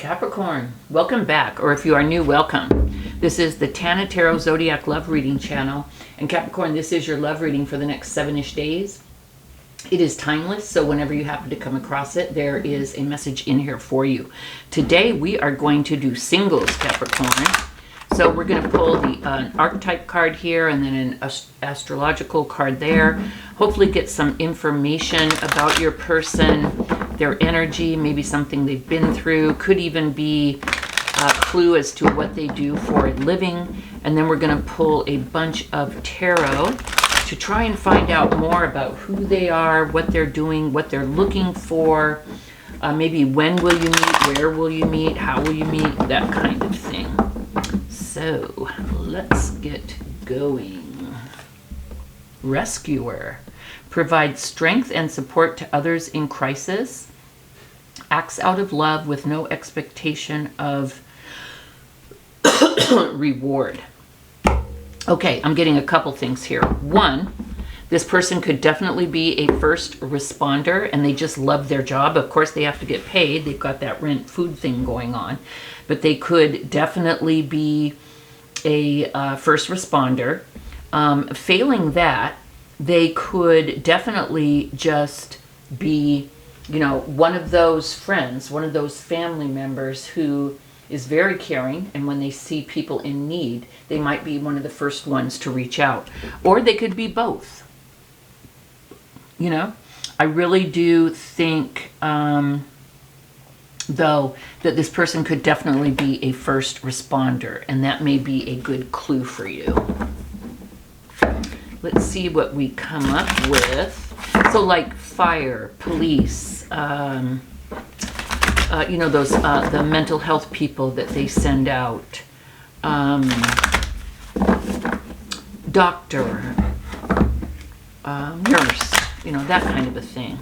Capricorn, welcome back, or if you are new, welcome. This is the Tana Tarot Zodiac Love Reading channel. And Capricorn, this is your love reading for the next 7-ish days. It is timeless, so whenever you happen to come across it, there is a message in here for you. Today, we are going to do singles, Capricorn. So we're going to pull the archetype card here and then an astrological card there. Hopefully get some information about your person, their energy, maybe something they've been through. Could even be a clue as to what they do for a living. And then we're going to pull a bunch of tarot to try and find out more about who they are, what they're doing, what they're looking for. Maybe when will you meet, where will you meet, how will you meet, that kind of thing. So let's get going. Rescuer provides strength and support to others in crisis, acts out of love with no expectation of reward. Okay, I'm getting a couple things here. One, this person could definitely be a first responder and they just love their job. Of course, they have to get paid. They've got that rent food thing going on. But they could definitely be a first responder. Failing that, they could definitely just be, you know, one of those friends, one of those family members who is very caring, and when they see people in need, they might be one of the first ones to reach out. Or they could be both. You know, I really do think, though, that this person could definitely be a first responder, and that may be a good clue for you. Let's see what we come up with. So like fire, police, you know, those the mental health people that they send out, doctor, nurse, you know, that kind of a thing.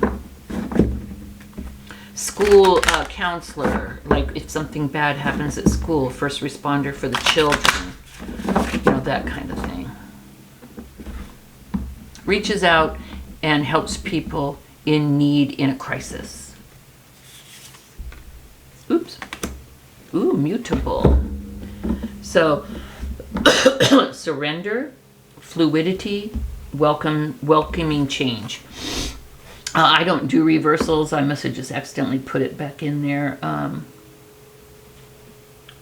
School counselor, like if something bad happens at school, first responder for the children, you know, that kind of thing. Reaches out and helps people in need in a crisis. Oops. Ooh, mutable. So, surrender, fluidity, welcoming change. I don't do reversals. I must have just accidentally put it back in there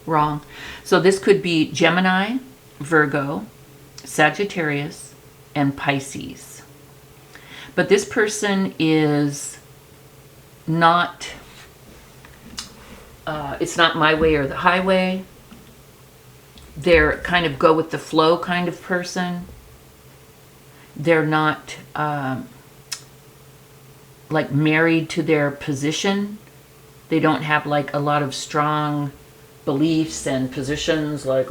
wrong. So this could be Gemini, Virgo, Sagittarius, and Pisces. But this person is not, it's not my way or the highway. They're kind of go with the flow kind of person. They're not like married to their position. They don't have like a lot of strong beliefs and positions like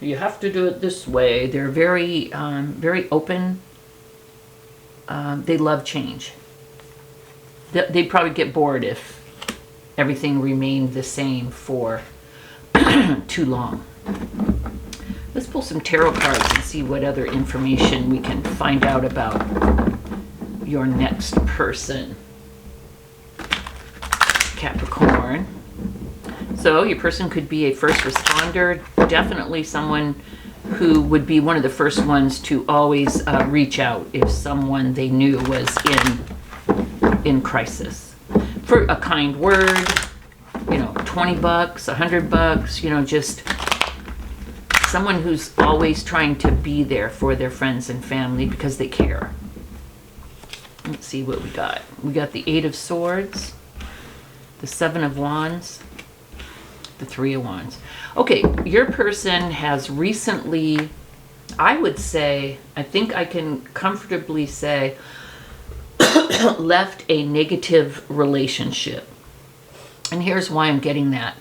you have to do it this way. They're very very open. They love change. They'd probably get bored if everything remained the same for too long. Let's pull some tarot cards and see what other information we can find out about your next person, Capricorn. So your person could be a first responder, definitely someone who would be one of the first ones to always reach out if someone they knew was in crisis. For a kind word, you know, $20, $100, you know, just someone who's always trying to be there for their friends and family because they care. Let's see what we got. We got the 8 of Swords, the 7 of Wands, the 3 of Wands. Okay, your person has recently, I would say, I think I can comfortably say, left a negative relationship. And here's why I'm getting that.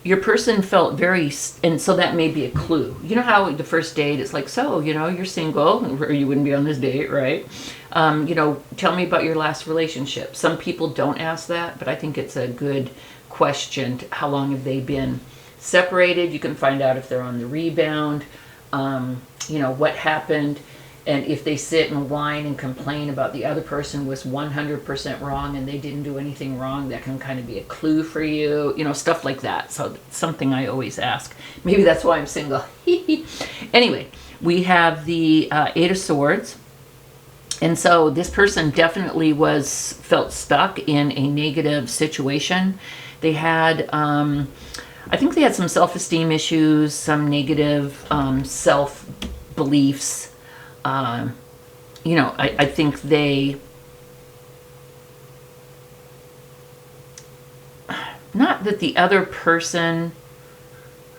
Your person felt very, and so that may be a clue. You know how the first date, it's like, so, you know, you're single, or you wouldn't be on this date, right? You know, tell me about your last relationship. Some people don't ask that, but I think it's a good question. How long have they been separated? You can find out if they're on the rebound. You know, what happened. And if they sit and whine and complain about the other person was 100% wrong and they didn't do anything wrong, that can kind of be a clue for you, you know, stuff like that. So it's something I always ask. Maybe that's why I'm single. Anyway, we have the Eight of Swords. And so this person definitely felt stuck in a negative situation. They had, I think they had some self-esteem issues, some negative self-beliefs. You know, I think they, not that the other person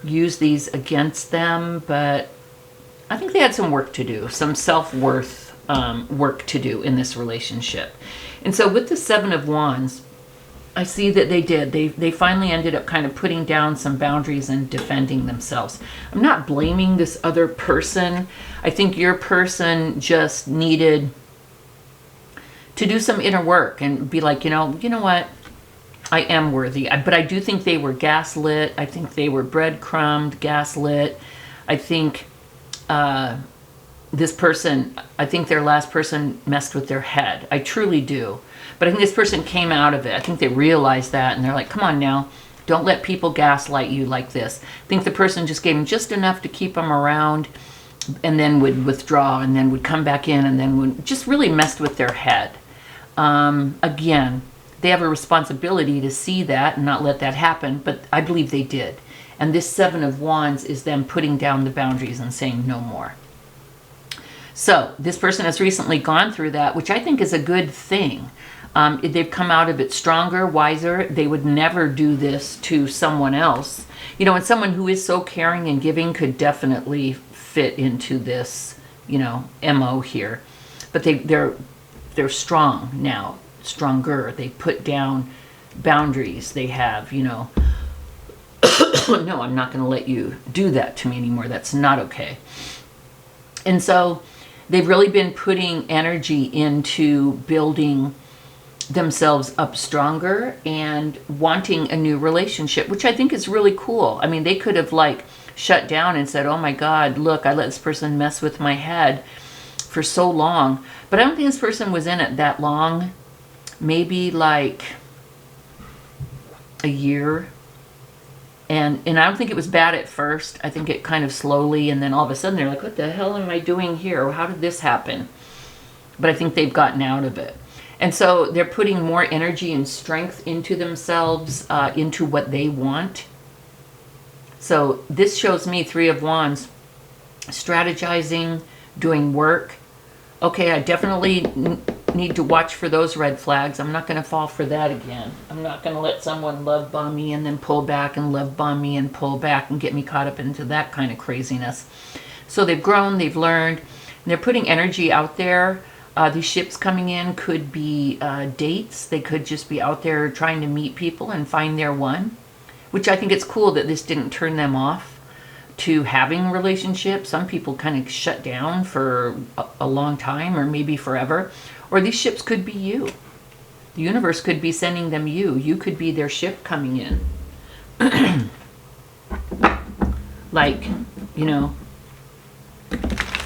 used these against them, but I think they had some work to do, some self-worth work to do in this relationship. And so with the Seven of Wands, I see that they did. They finally ended up kind of putting down some boundaries and defending themselves. I'm not blaming this other person. I think your person just needed to do some inner work and be like, you know what? I am worthy. But I do think they were gaslit. I think they were breadcrumbed, gaslit. I think this person, I think their last person messed with their head. I truly do. But I think this person came out of it. I think they realized that and they're like, come on now, don't let people gaslight you like this. I think the person just gave them just enough to keep them around and then would withdraw and then would come back in and then would just really messed with their head. Again, they have a responsibility to see that and not let that happen, but I believe they did. And this Seven of Wands is them putting down the boundaries and saying no more. So this person has recently gone through that, which I think is a good thing. They've come out of it stronger, wiser. They would never do this to someone else. You know, and someone who is so caring and giving could definitely fit into this, you know, MO here. But they're strong now, stronger. They put down boundaries. They have, you know, no, I'm not going to let you do that to me anymore. That's not okay. And so they've really been putting energy into building themselves up stronger and wanting a new relationship, which I think is really cool. I mean, they could have like shut down and said, oh my God, look, I let this person mess with my head for so long. But I don't think this person was in it that long. Maybe like a year. And I don't think it was bad at first. I think it kind of slowly, and then all of a sudden they're like, what the hell am I doing here? How did this happen? But I think they've gotten out of it. And so they're putting more energy and strength into themselves, into what they want. So this shows me Three of Wands, strategizing, doing work. Okay, I definitely need to watch for those red flags. I'm not going to fall for that again. I'm not going to let someone love bomb me and then pull back and love bomb me and pull back and get me caught up into that kind of craziness. So they've grown, they've learned, and they're putting energy out there. These ships coming in could be dates. They could just be out there trying to meet people and find their one, which I think it's cool that this didn't turn them off to having relationships. Some people kind of shut down for a long time or maybe forever. Or these ships could be you. The universe could be sending them you. You could be their ship coming in. Like, you know,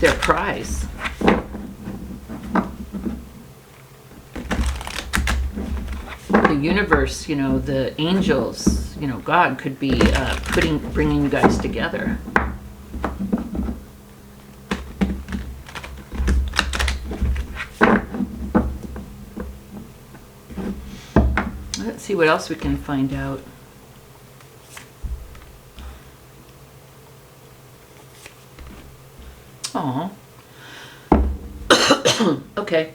their prize. The universe, you know, the angels, you know, God could be bringing you guys together. Let's see what else we can find out. Oh. Okay.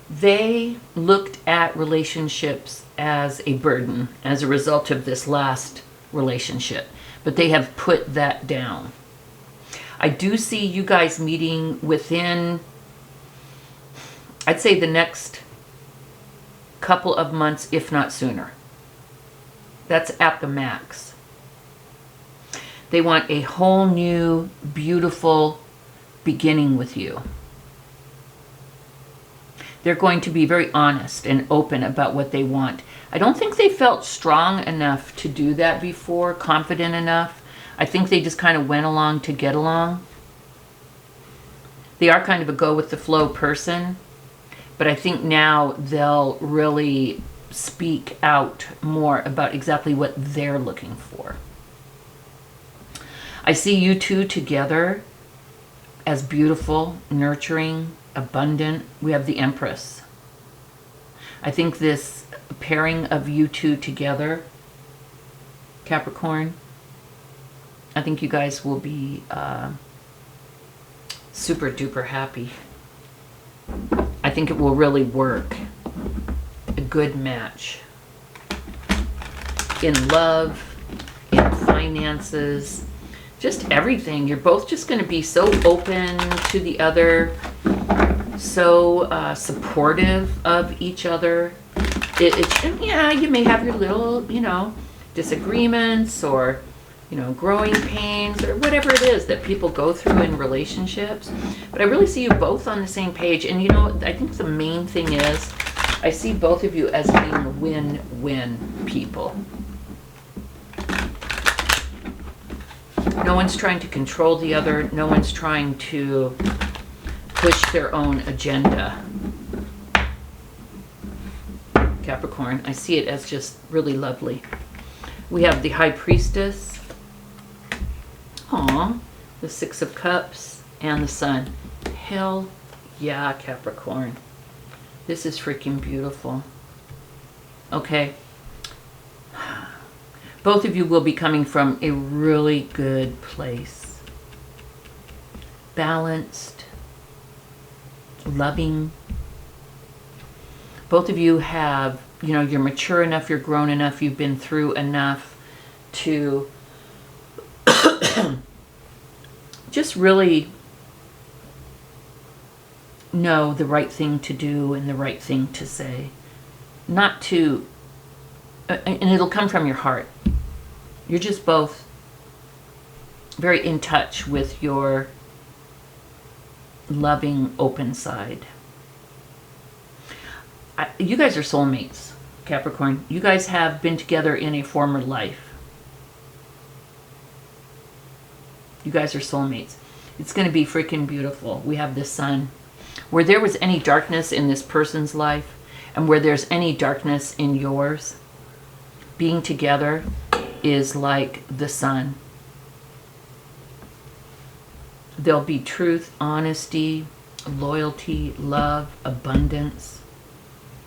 They looked at relationships as a burden as a result of this last relationship, but they have put that down. I do see you guys meeting within, I'd say, the next couple of months, if not sooner. That's at the max. They want a whole new, beautiful beginning with you. They're going to be very honest and open about what they want. I don't think they felt strong enough to do that before, confident enough. I think they just kind of went along to get along. They are kind of a go-with-the-flow person, but I think now they'll really speak out more about exactly what they're looking for. I see you two together as beautiful, nurturing, abundant. We have the Empress. I think this pairing of you two together, Capricorn, I think you guys will be super duper happy. I think it will really work. A good match. In love, in finances, just everything. You're both just going to be so open to the other, so supportive of each other. Yeah, you may have your little, disagreements or, growing pains or whatever it is that people go through in relationships. But I really see you both on the same page. And, I think the main thing is I see both of you as being win-win people. No one's trying to control the other. No one's trying to push their own agenda. Capricorn, I see it as just really lovely. We have the High Priestess. Aw, the Six of Cups and the Sun. Hell yeah, Capricorn. This is freaking beautiful. Okay. Both of you will be coming from a really good place. Balanced, loving. Both of you have, you're mature enough, you're grown enough, you've been through enough to just really know the right thing to do and the right thing to say. Not to, and it'll come from your heart. You're just both very in touch with your loving, open side. You guys are soulmates, Capricorn. You guys have been together in a former life. You guys are soulmates. It's going to be freaking beautiful. We have the Sun. Where there was any darkness in this person's life, and where there's any darkness in yours, being together is like the sun. There'll be truth, honesty, loyalty, love, abundance.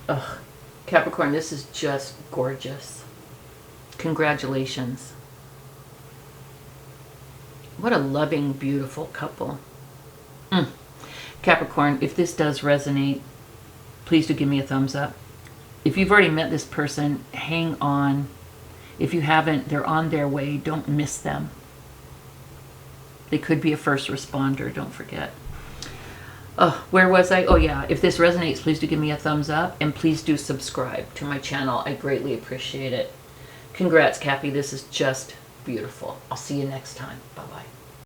Ugh, Capricorn, this is just gorgeous. Congratulations. What a loving, beautiful couple. Capricorn, if this does resonate, please do give me a thumbs up. If you've already met this person, hang on. If you haven't, they're on their way. Don't miss them. They could be a first responder, don't forget. Oh, where was I? Oh yeah, if this resonates, please do give me a thumbs up, and please do subscribe to my channel. I greatly appreciate it. Congrats, Cappy. This is just beautiful. I'll see you next time. Bye-bye.